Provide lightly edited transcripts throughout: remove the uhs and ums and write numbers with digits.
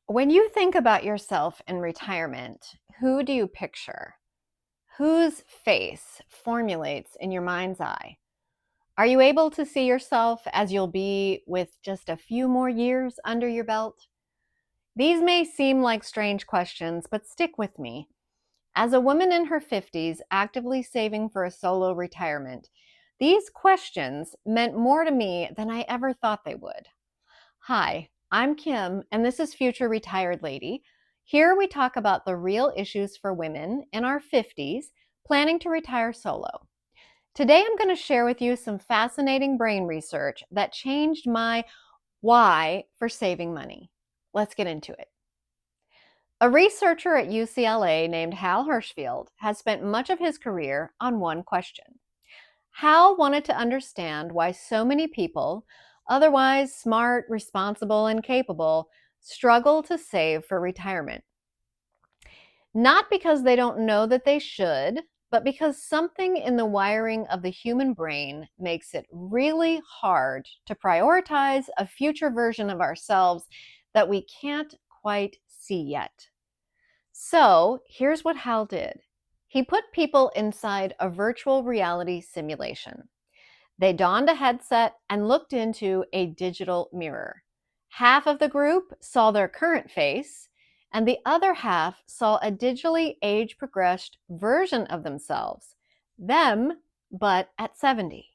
When you think about yourself in retirement, who do you picture? Whose face formulates in your mind's eye? Are you able to see yourself as you'll be with just a few more years under your belt? These may seem like strange questions, but stick with me. As a woman in her 50s actively saving for a solo retirement, these questions meant more to me than I ever thought they would. Hi, I'm Kim, and this is Future Retired Lady. Here we talk about the real issues for women in our 50s planning to retire solo. Today, I'm going to share with you some fascinating brain research that changed my why for saving money. Let's get into it. A researcher at UCLA named Hal Hershfield has spent much of his career on one question. Hal wanted to understand why so many people, otherwise smart, responsible, and capable, struggle to save for retirement. Not because they don't know that they should, but because something in the wiring of the human brain makes it really hard to prioritize a future version of ourselves that we can't quite see yet. So here's what Hal did. He put people inside a virtual reality simulation. They donned a headset and looked into a digital mirror. Half of the group saw their current face, and the other half saw a digitally age-progressed version of themselves, them, but at 70.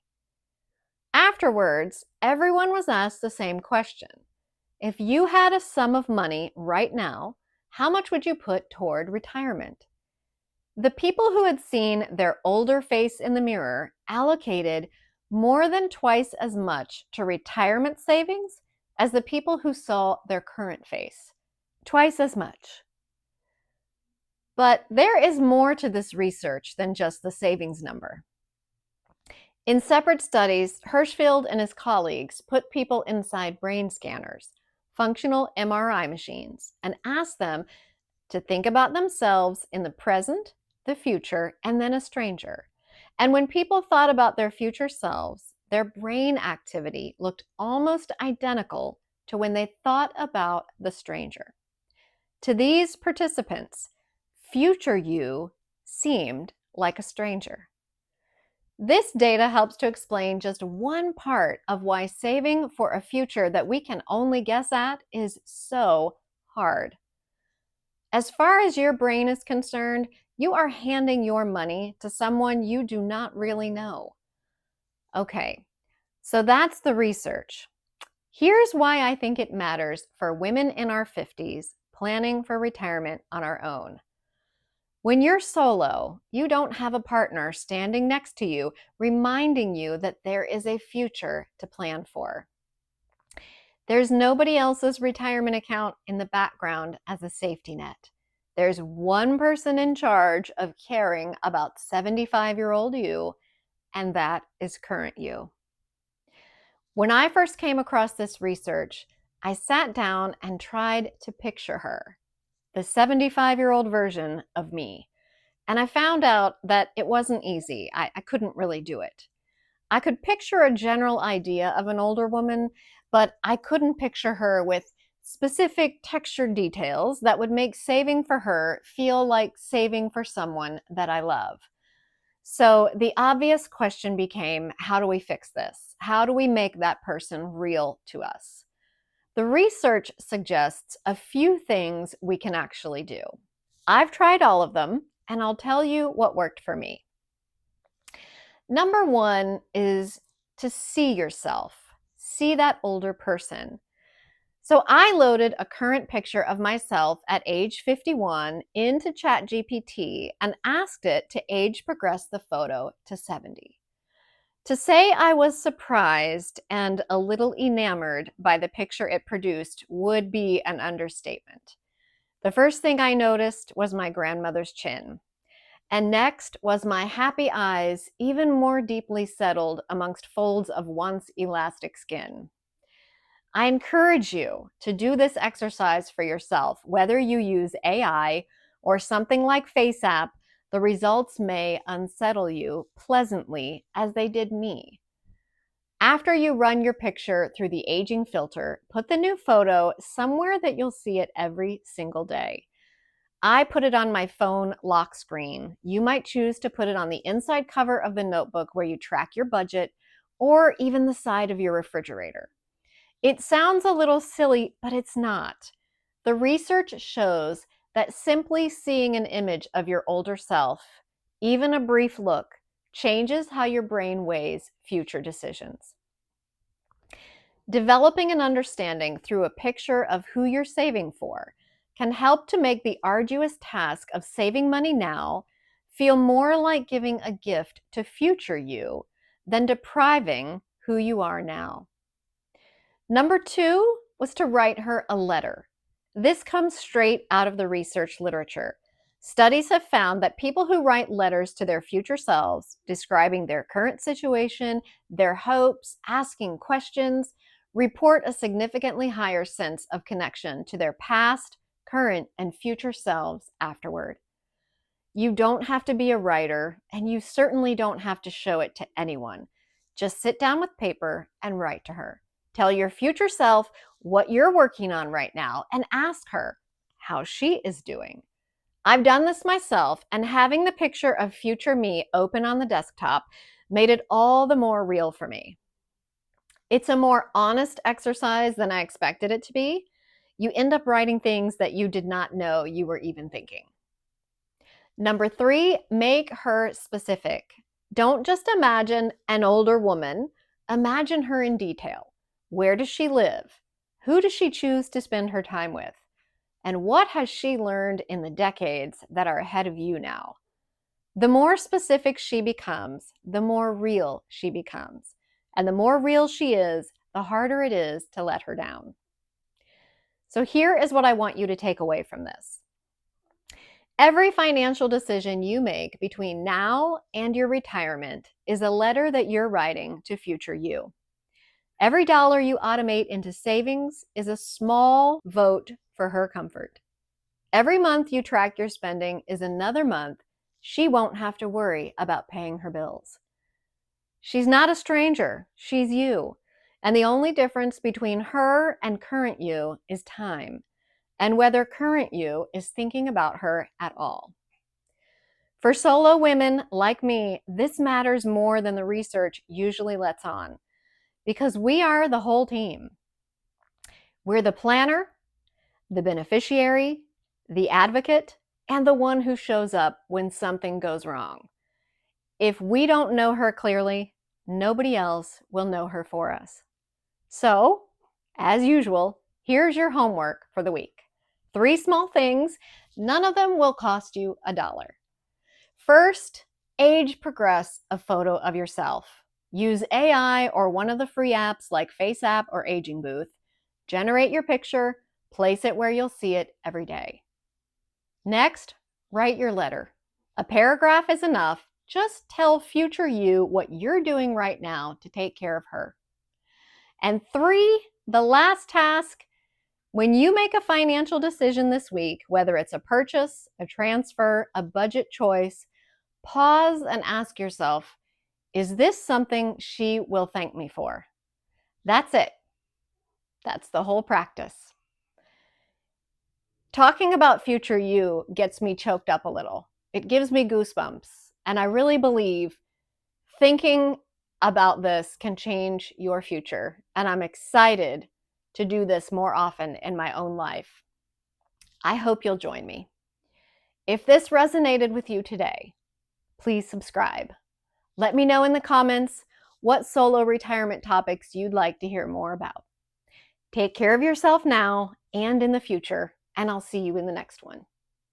Afterwards, everyone was asked the same question. If you had a sum of money right now, how much would you put toward retirement? The people who had seen their older face in the mirror allocated more than twice as much to retirement savings as the people who saw their current face. Twice as much. But there is more to this research than just the savings number. In separate studies, Hershfield and his colleagues put people inside brain scanners, functional MRI machines, and asked them to think about themselves in the present, the future, and then a stranger. And when people thought about their future selves, their brain activity looked almost identical to when they thought about the stranger. To these participants, future you seemed like a stranger. This data helps to explain just one part of why saving for a future that we can only guess at is so hard. As far as your brain is concerned, you are handing your money to someone you do not really know. Okay, so that's the research. Here's why I think it matters for women in our 50s planning for retirement on our own. When you're solo, you don't have a partner standing next to you reminding you that there is a future to plan for. There's nobody else's retirement account in the background as a safety net. There's one person in charge of caring about 75-year-old you, and that is current you. When I first came across this research, I sat down and tried to picture her, the 75-year-old version of me. And I found out that it wasn't easy. I couldn't really do it. I could picture a general idea of an older woman, but I couldn't picture her with specific textured details that would make saving for her feel like saving for someone that I love. So the obvious question became, how do we fix this? How do we make that person real to us? The research suggests a few things we can actually do. I've tried all of them, and I'll tell you what worked for me. Number one is to see yourself, see that older person. So I loaded a current picture of myself at age 51 into ChatGPT and asked it to age progress the photo to 70. To say I was surprised and a little enamored by the picture it produced would be an understatement. The first thing I noticed was my grandmother's chin. And next was my happy eyes, even more deeply settled amongst folds of once elastic skin. I encourage you to do this exercise for yourself. Whether you use AI or something like FaceApp, the results may unsettle you pleasantly as they did me. After you run your picture through the aging filter, put the new photo somewhere that you'll see it every single day. I put it on my phone lock screen. You might choose to put it on the inside cover of the notebook where you track your budget, or even the side of your refrigerator. It sounds a little silly, but it's not. The research shows that simply seeing an image of your older self, even a brief look, changes how your brain weighs future decisions. Developing an understanding through a picture of who you're saving for can help to make the arduous task of saving money now feel more like giving a gift to future you than depriving who you are now. Number 2 was to write her a letter. This comes straight out of the research literature. Studies have found that people who write letters to their future selves, describing their current situation, their hopes, asking questions, report a significantly higher sense of connection to their past, current, and future selves afterward. You don't have to be a writer, and you certainly don't have to show it to anyone. Just sit down with paper and write to her. Tell your future self what you're working on right now and ask her how she is doing. I've done this myself, and having the picture of future me open on the desktop made it all the more real for me. It's a more honest exercise than I expected it to be. You end up writing things that you did not know you were even thinking. Number 3, make her specific. Don't just imagine an older woman, imagine her in detail. Where does she live? Who does she choose to spend her time with? And what has she learned in the decades that are ahead of you now? The more specific she becomes, the more real she becomes. And the more real she is, the harder it is to let her down. So here is what I want you to take away from this. Every financial decision you make between now and your retirement is a letter that you're writing to future you. Every dollar you automate into savings is a small vote for her comfort. Every month you track your spending is another month she won't have to worry about paying her bills. She's not a stranger, she's you. And the only difference between her and current you is time, and whether current you is thinking about her at all. For solo women like me, this matters more than the research usually lets on, because we are the whole team. We're the planner, the beneficiary, the advocate, and the one who shows up when something goes wrong. If we don't know her clearly, nobody else will know her for us. So, as usual, here's your homework for the week. 3 small things, none of them will cost you $1. First, age progress a photo of yourself. Use AI or one of the free apps like FaceApp or Aging Booth. Generate your picture, place it where you'll see it every day. Next, write your letter. A paragraph is enough. Just tell future you what you're doing right now to take care of her. And 3, the last task, when you make a financial decision this week, whether it's a purchase, a transfer, a budget choice, pause and ask yourself, is this something she will thank me for? That's it. That's the whole practice. Talking about future you gets me choked up a little. It gives me goosebumps. And I really believe thinking about this can change your future. And I'm excited to do this more often in my own life. I hope you'll join me. If this resonated with you today, please subscribe. Let me know in the comments what solo retirement topics you'd like to hear more about. Take care of yourself now and in the future, and I'll see you in the next one.